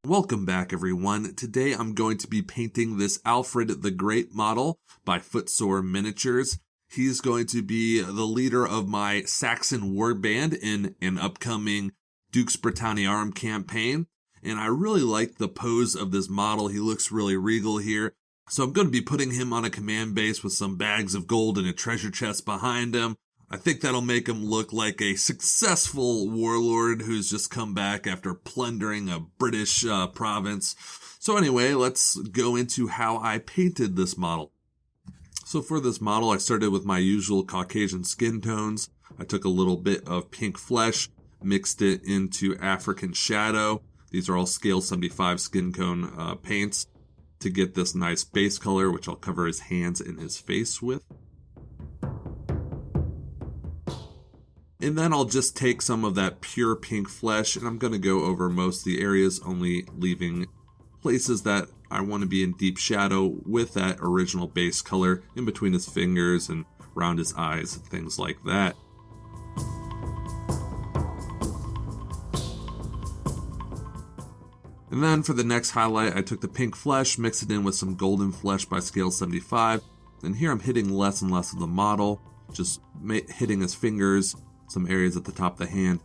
Welcome back, everyone. Today I'm going to be painting this Alfred the Great model by Footsore Miniatures. He's going to be the leader of my Saxon warband in an upcoming Dux Britanniarum campaign. And I really like the pose of this model. He looks really regal here. So I'm going to be putting him on a command base with some bags of gold and a treasure chest behind him. I think that'll make him look like a successful warlord who's just come back after plundering a British province. So anyway, let's go into how I painted this model. So for this model, I started with my usual Caucasian skin tones. I took a little bit of pink flesh, mixed it into African shadow. These are all scale 75 skin cone paints to get this nice base color, which I'll cover his hands and his face with. And then I'll just take some of that pure pink flesh and I'm going to go over most of the areas, only leaving places that I want to be in deep shadow with that original base color in between his fingers and around his eyes and things like that. And then for the next highlight, I took the pink flesh, mixed it in with some golden flesh by scale 75. And here I'm hitting less and less of the model, just hitting his fingers, some areas at the top of the hand,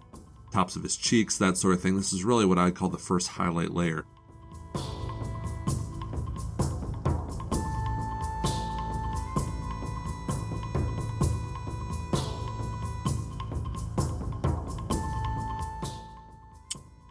tops of his cheeks, that sort of thing. This is really what I call the first highlight layer.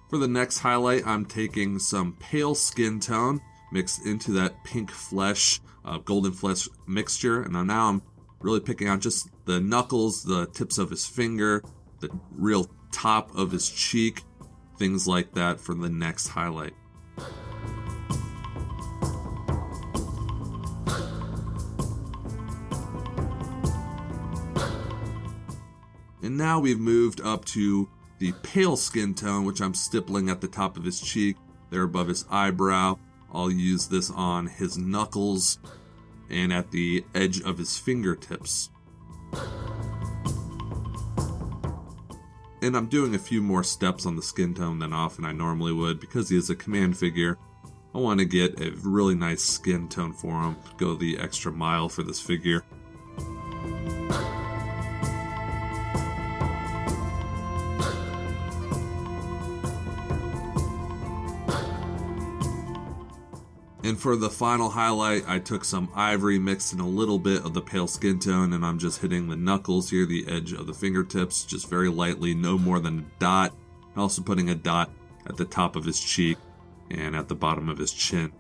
For the next highlight, I'm taking some pale skin tone mixed into that pink flesh, golden flesh mixture, and now I'm really picking out just the knuckles, the tips of his finger, the real top of his cheek, things like that for the next highlight. And now we've moved up to the pale skin tone, which I'm stippling at the top of his cheek, there above his eyebrow. I'll use this on his knuckles and at the edge of his fingertips. And I'm doing a few more steps on the skin tone than often I normally would because he is a command figure. I want to get a really nice skin tone for him, go the extra mile for this figure. And for the final highlight, I took some ivory, mixed in a little bit of the pale skin tone, and I'm just hitting the knuckles here, the edge of the fingertips, just very lightly, no more than a dot. I'm also putting a dot at the top of his cheek and at the bottom of his chin.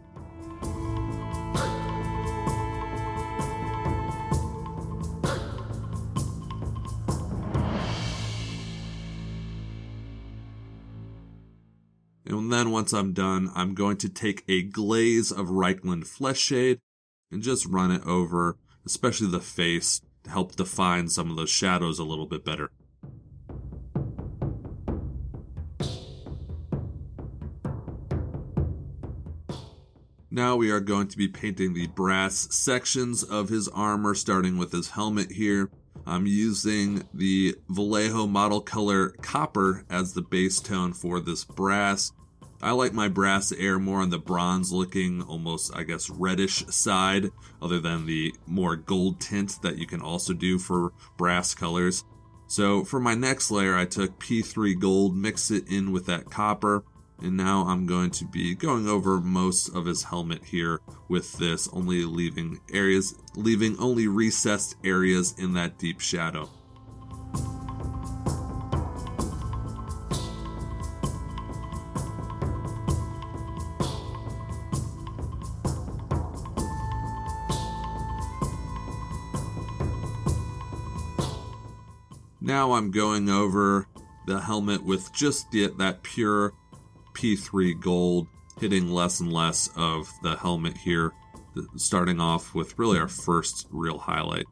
And then once I'm done, I'm going to take a glaze of Reichland Flesh Shade and just run it over, especially the face, to help define some of those shadows a little bit better. Now we are going to be painting the brass sections of his armor, starting with his helmet here. I'm using the Vallejo model color copper as the base tone for this brass. I like my brass to err more on the bronze looking, almost, I guess, reddish side, other than the more gold tint that you can also do for brass colors. So for my next layer, I took P3 gold, mixed it in with that copper, and now I'm going to be going over most of his helmet here with this, only leaving only recessed areas in that deep shadow. Now I'm going over the helmet with just that pure P3 gold, hitting less and less of the helmet here, starting off with really our first real highlight.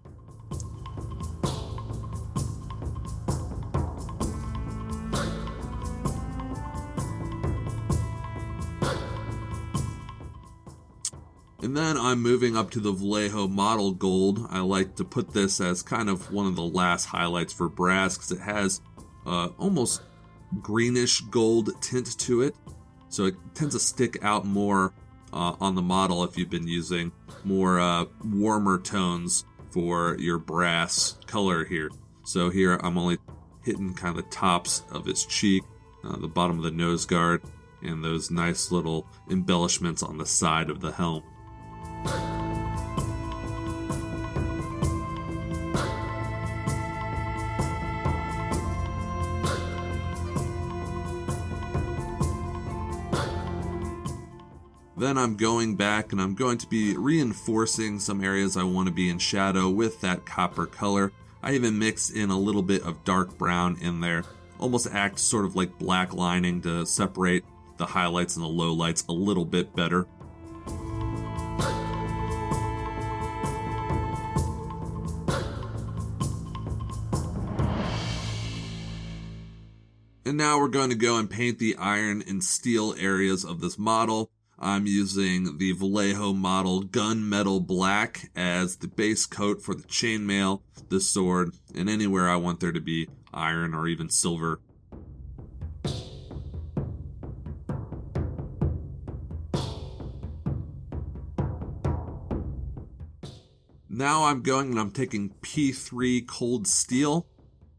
And then I'm moving up to the Vallejo Model Gold. I like to put this as kind of one of the last highlights for brass because it has almost greenish gold tint to it. so it tends to stick out more on the model if you've been using more warmer tones for your brass color here. So here I'm only hitting kind of the tops of his cheek, the bottom of the nose guard, and those nice little embellishments on the side of the helm. Then I'm going back and I'm going to be reinforcing some areas I want to be in shadow with that copper color. I even mix in a little bit of dark brown in there, almost act sort of like black lining to separate the highlights and the lowlights a little bit better. And now we're going to go and paint the iron and steel areas of this model. I'm using the Vallejo model Gunmetal Black as the base coat for the chainmail, the sword, and anywhere I want there to be iron or even silver. Now I'm going and I'm taking P3 cold steel,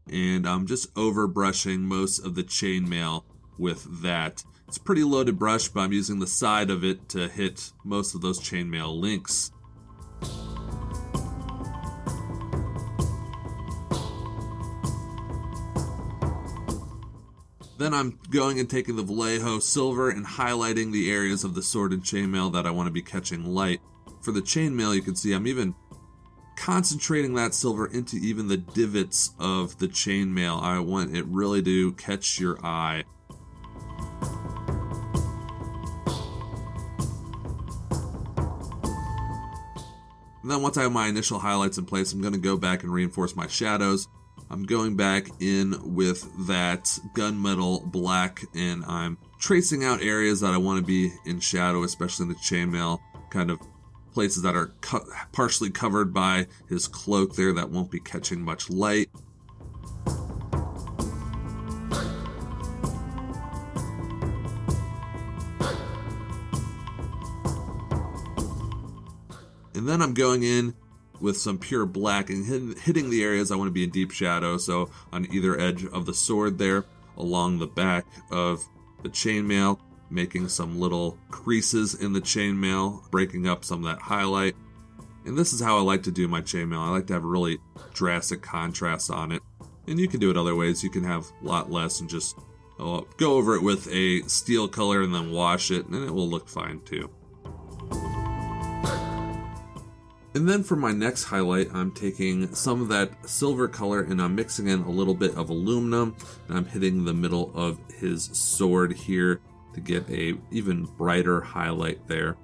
and I'm just overbrushing most of the chainmail with that. It's a pretty loaded brush, but I'm using the side of it to hit most of those chainmail links. Then I'm going and taking the Vallejo silver and highlighting the areas of the sword and chainmail that I want to be catching light. For the chainmail, you can see I'm even concentrating that silver into even the divots of the chainmail. I want it really to catch your eye. And then once I have my initial highlights in place, I'm going to go back and reinforce my shadows. I'm going back in with that gunmetal black, and I'm tracing out areas that I want to be in shadow, especially in the chainmail, kind of places that are partially covered by his cloak there that won't be catching much light. And then I'm going in with some pure black and hitting the areas I want to be in deep shadow. So on either edge of the sword there, along the back of the chainmail, making some little creases in the chainmail, breaking up some of that highlight. And this is how I like to do my chainmail. I like to have a really drastic contrast on it. And you can do it other ways. You can have a lot less and just go over it with a steel color and then wash it, and it will look fine too. And then for my next highlight, I'm taking some of that silver color and I'm mixing in a little bit of aluminum, and I'm hitting the middle of his sword here to get a even brighter highlight there.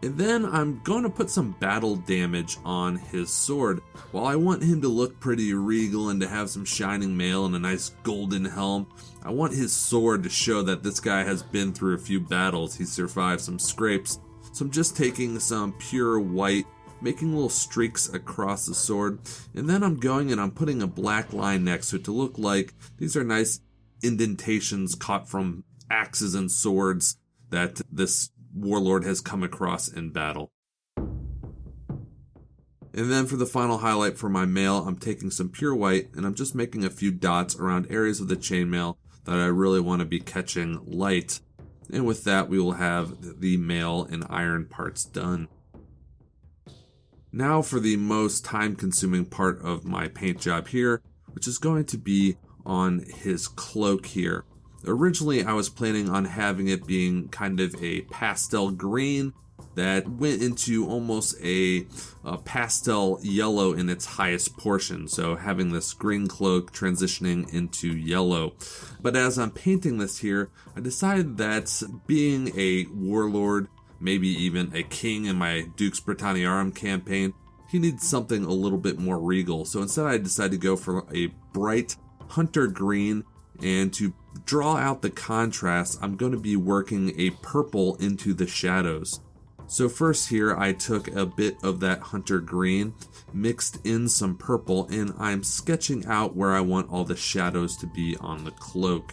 And then I'm going to put some battle damage on his sword. While I want him to look pretty regal and to have some shining mail and a nice golden helm, I want his sword to show that this guy has been through a few battles. He's survived some scrapes. So I'm just taking some pure white, making little streaks across the sword, and then I'm going and I'm putting a black line next to it to look like these are nice indentations caught from axes and swords that this warlord has come across in battle. And then for the final highlight for my mail, I'm taking some pure white and I'm just making a few dots around areas of the chainmail that I really want to be catching light. And with that, we will have the mail and iron parts done. Now for the most time-consuming part of my paint job here, which is going to be on his cloak here. Originally, I was planning on having it being kind of a pastel green that went into almost a pastel yellow in its highest portion, so having this green cloak transitioning into yellow. But as I'm painting this here, I decided that being a warlord, maybe even a king in my Dux Britanniarum campaign, he needs something a little bit more regal. So instead I decided to go for a bright hunter green, and to draw out the contrast, I'm going to be working a purple into the shadows. So first here I took a bit of that hunter green, mixed in some purple, and I'm sketching out where I want all the shadows to be on the cloak.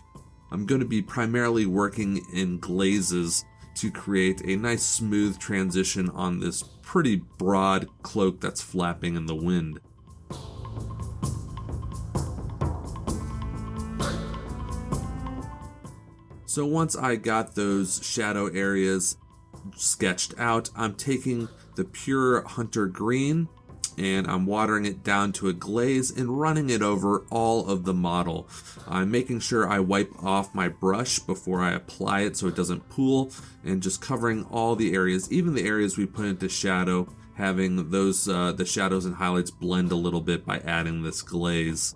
I'm going to be primarily working in glazes to create a nice smooth transition on this pretty broad cloak that's flapping in the wind. So once I got those shadow areas sketched out, I'm taking the pure hunter green and I'm watering it down to a glaze and running it over all of the model. I'm making sure I wipe off my brush before I apply it so it doesn't pool, and just covering all the areas, even the areas we put into shadow, having those the shadows and highlights blend a little bit by adding this glaze.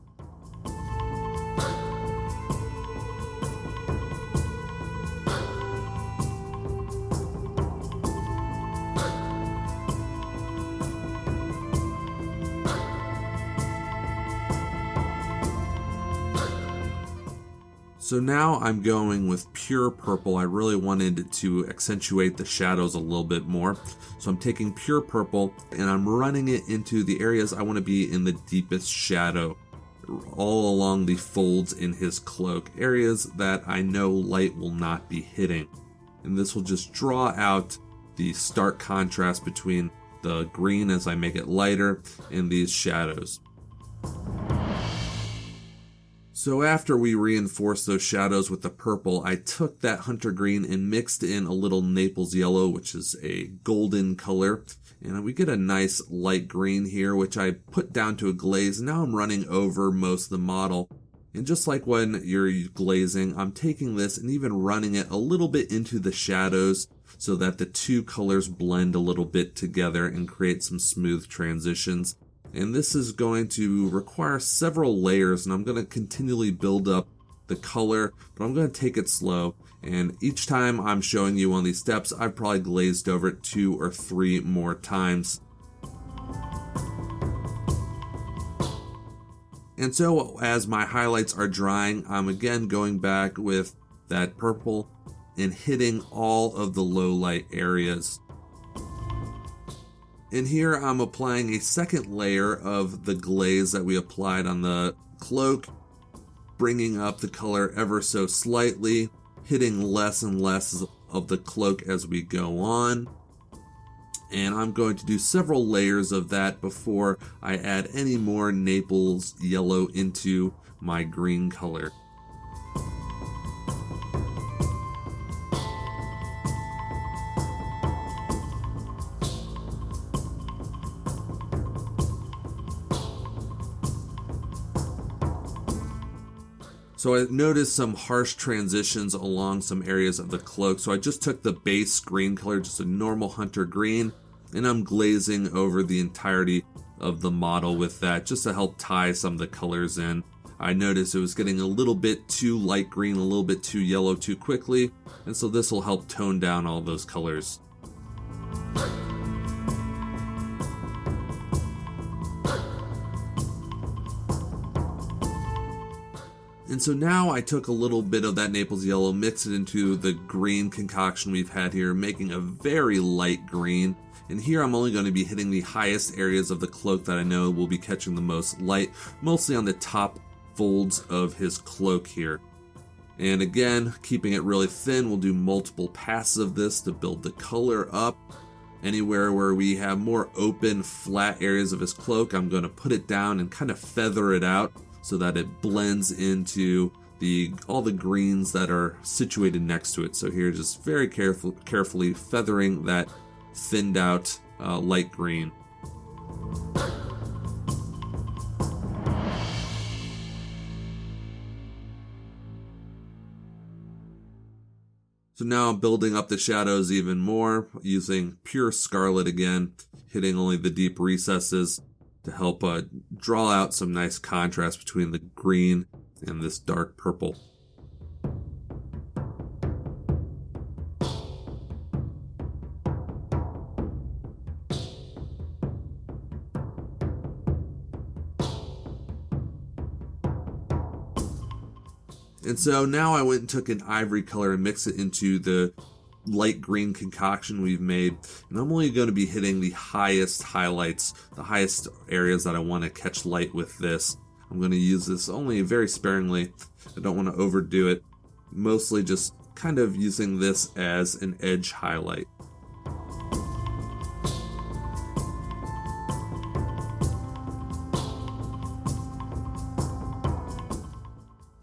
So now I'm going with pure purple. I really wanted to accentuate the shadows a little bit more. So I'm taking pure purple and I'm running it into the areas I want to be in the deepest shadow, all along the folds in his cloak, areas that I know light will not be hitting. And this will just draw out the stark contrast between the green as I make it lighter and these shadows. So after we reinforced those shadows with the purple, I took that hunter green and mixed in a little Naples yellow, which is a golden color. And we get a nice light green here, which I put down to a glaze. Now I'm running over most of the model. And just like when you're glazing, I'm taking this and even running it a little bit into the shadows so that the two colors blend a little bit together and create some smooth transitions. And this is going to require several layers, and I'm going to continually build up the color, but I'm going to take it slow. And each time I'm showing you on these steps, I've probably glazed over it 2 or 3 more times. And so as my highlights are drying, I'm again going back with that purple and hitting all of the low light areas. And here I'm applying a second layer of the glaze that we applied on the cloak, bringing up the color ever so slightly, hitting less and less of the cloak as we go on. And I'm going to do several layers of that before I add any more Naples yellow into my green color. So I noticed some harsh transitions along some areas of the cloak. So I just took the base green color, just a normal hunter green, and I'm glazing over the entirety of the model with that just to help tie some of the colors in. I noticed it was getting a little bit too light green, a little bit too yellow too quickly, and so this will help tone down all those colors. And so now I took a little bit of that Naples yellow, mixed it into the green concoction we've had here, making a very light green. And here I'm only going to be hitting the highest areas of the cloak that I know will be catching the most light, mostly on the top folds of his cloak here. And again, keeping it really thin, we'll do multiple passes of this to build the color up. Anywhere where we have more open, flat areas of his cloak, I'm going to put it down and kind of feather it out, so that it blends into all the greens that are situated next to it. So here, just very carefully feathering that thinned out light green. So now I'm building up the shadows even more, using pure scarlet again, hitting only the deep recesses to help draw out some nice contrast between the green and this dark purple. And so now I went and took an ivory color and mixed it into the light green concoction we've made, and I'm only going to be hitting the highest highlights, the highest areas that I want to catch light with this. I'm going to use this only very sparingly. I don't want to overdo it. mostly just kind of using this as an edge highlight.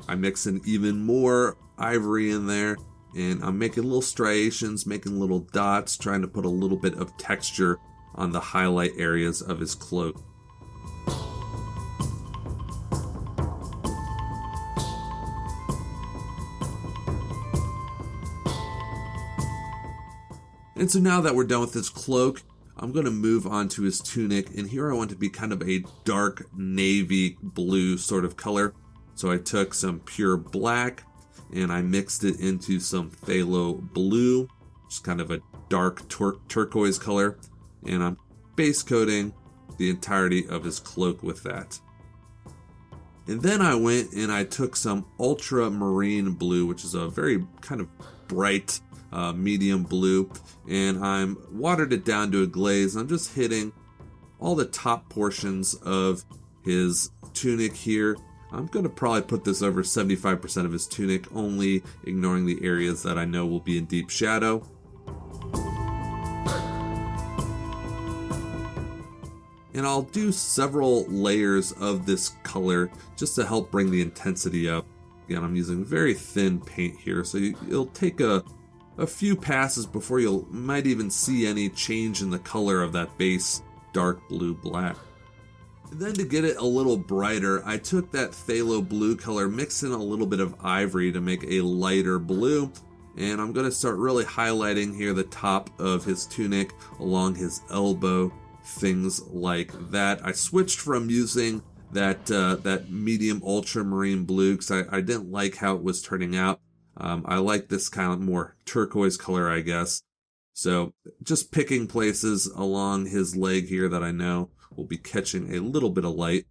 I mix in even more ivory in there, and I'm making little striations, making little dots, trying to put a little bit of texture on the highlight areas of his cloak. And so now that we're done with his cloak, I'm going to move on to his tunic, and here I want to be kind of a dark navy blue sort of color. So I took some pure black and I mixed it into some phthalo blue, just kind of a dark turquoise color, and I'm base coating the entirety of his cloak with that. And then I went and I took some ultramarine blue, which is a very kind of bright medium blue, and I'm watered it down to a glaze. I'm just hitting all the top portions of his tunic here. I'm going to probably put this over 75% of his tunic, only ignoring the areas that I know will be in deep shadow. And I'll do several layers of this color just to help bring the intensity up. Again, I'm using very thin paint here, so it'll take a few passes before you might even see any change in the color of that base dark blue black. And then to get it a little brighter, I took that phthalo blue color, mixed in a little bit of ivory to make a lighter blue, and I'm going to start really highlighting here the top of his tunic, along his elbow, things like that. I switched from using that medium ultramarine blue because I didn't like how it was turning out. I like this kind of more turquoise color, I guess. So just picking places along his leg here that I know will be catching a little bit of light.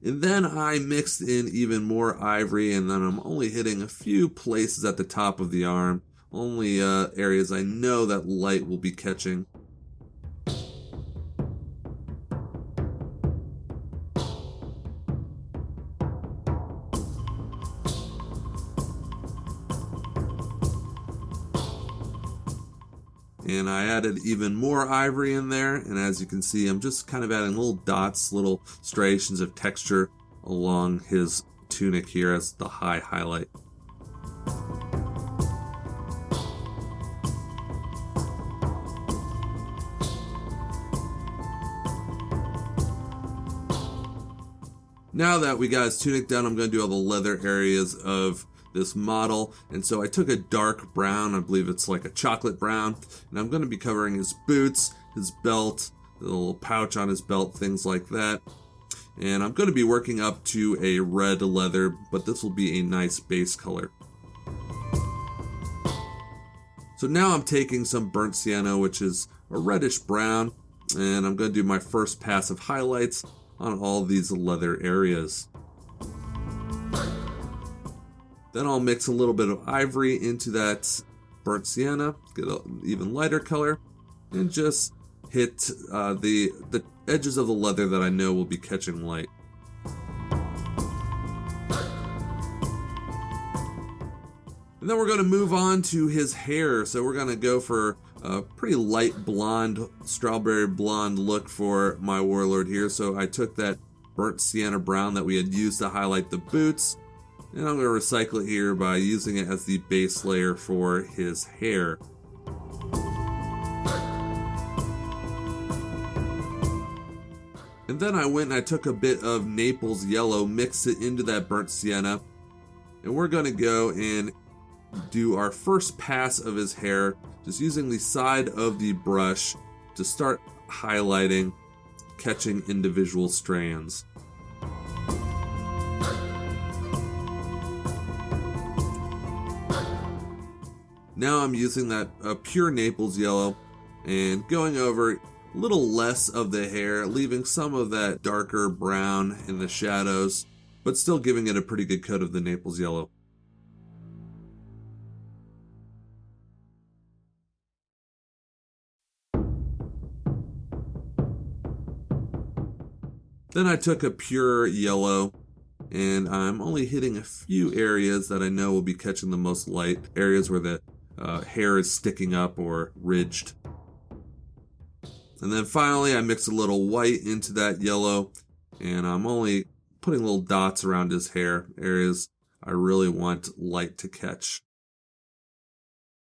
And then I mixed in even more ivory, and then I'm only hitting a few places at the top of the arm, only areas I know that light will be catching. And I added even more ivory in there, and as you can see, I'm just kind of adding little dots, little striations of texture along his tunic here as the high highlight. Now that we got his tunic done, I'm going to do all the leather areas of this model, and so I took a dark brown, I believe it's like a chocolate brown, and I'm going to be covering his boots, his belt, the little pouch on his belt, things like that. And I'm going to be working up to a red leather, but this will be a nice base color. So now I'm taking some burnt sienna, which is a reddish brown, and I'm going to do my first pass of highlights on all these leather areas. Then I'll mix a little bit of ivory into that burnt sienna, get an even lighter color, and just hit the edges of the leather that I know will be catching light. And then we're going to move on to his hair. So we're going to go for a pretty light blonde, strawberry blonde look for my warlord here. So I took that burnt sienna brown that we had used to highlight the boots, and I'm going to recycle it here by using it as the base layer for his hair. And then I went and I took a bit of Naples yellow, mixed it into that burnt sienna, and we're going to go and do our first pass of his hair, just using the side of the brush to start highlighting, catching individual strands. Now I'm using that pure Naples yellow and going over a little less of the hair, leaving some of that darker brown in the shadows, but still giving it a pretty good coat of the Naples yellow. Then I took a pure yellow And I'm only hitting a few areas that I know will be catching the most light, areas where the hair is sticking up or ridged. And then finally I mix a little white into that yellow, and I'm only putting little dots around his hair, areas I really want light to catch.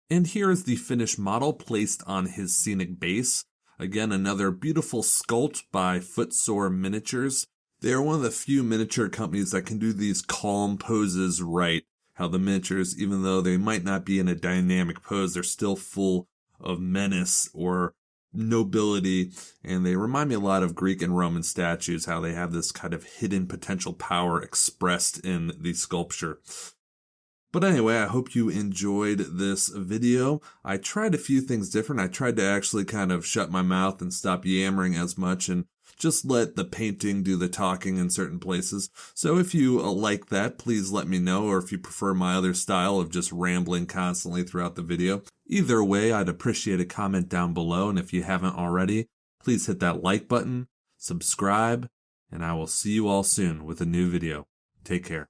And here is the finished model placed on his scenic base. Again, another beautiful sculpt by Footsore Miniatures. They are one of the few miniature companies that can do these calm poses right. How the miniatures, even though they might not be in a dynamic pose, they're still full of menace or nobility, and they remind me a lot of Greek and Roman statues, how they have this kind of hidden potential power expressed in the sculpture. But anyway, I hope you enjoyed this video. I tried a few things different. I tried to actually kind of shut my mouth and stop yammering as much and just let the painting do the talking in certain places. So if you like that, please let me know, or if you prefer my other style of just rambling constantly throughout the video. Either way, I'd appreciate a comment down below, and if you haven't already, please hit that like button, subscribe, and I will see you all soon with a new video. Take care.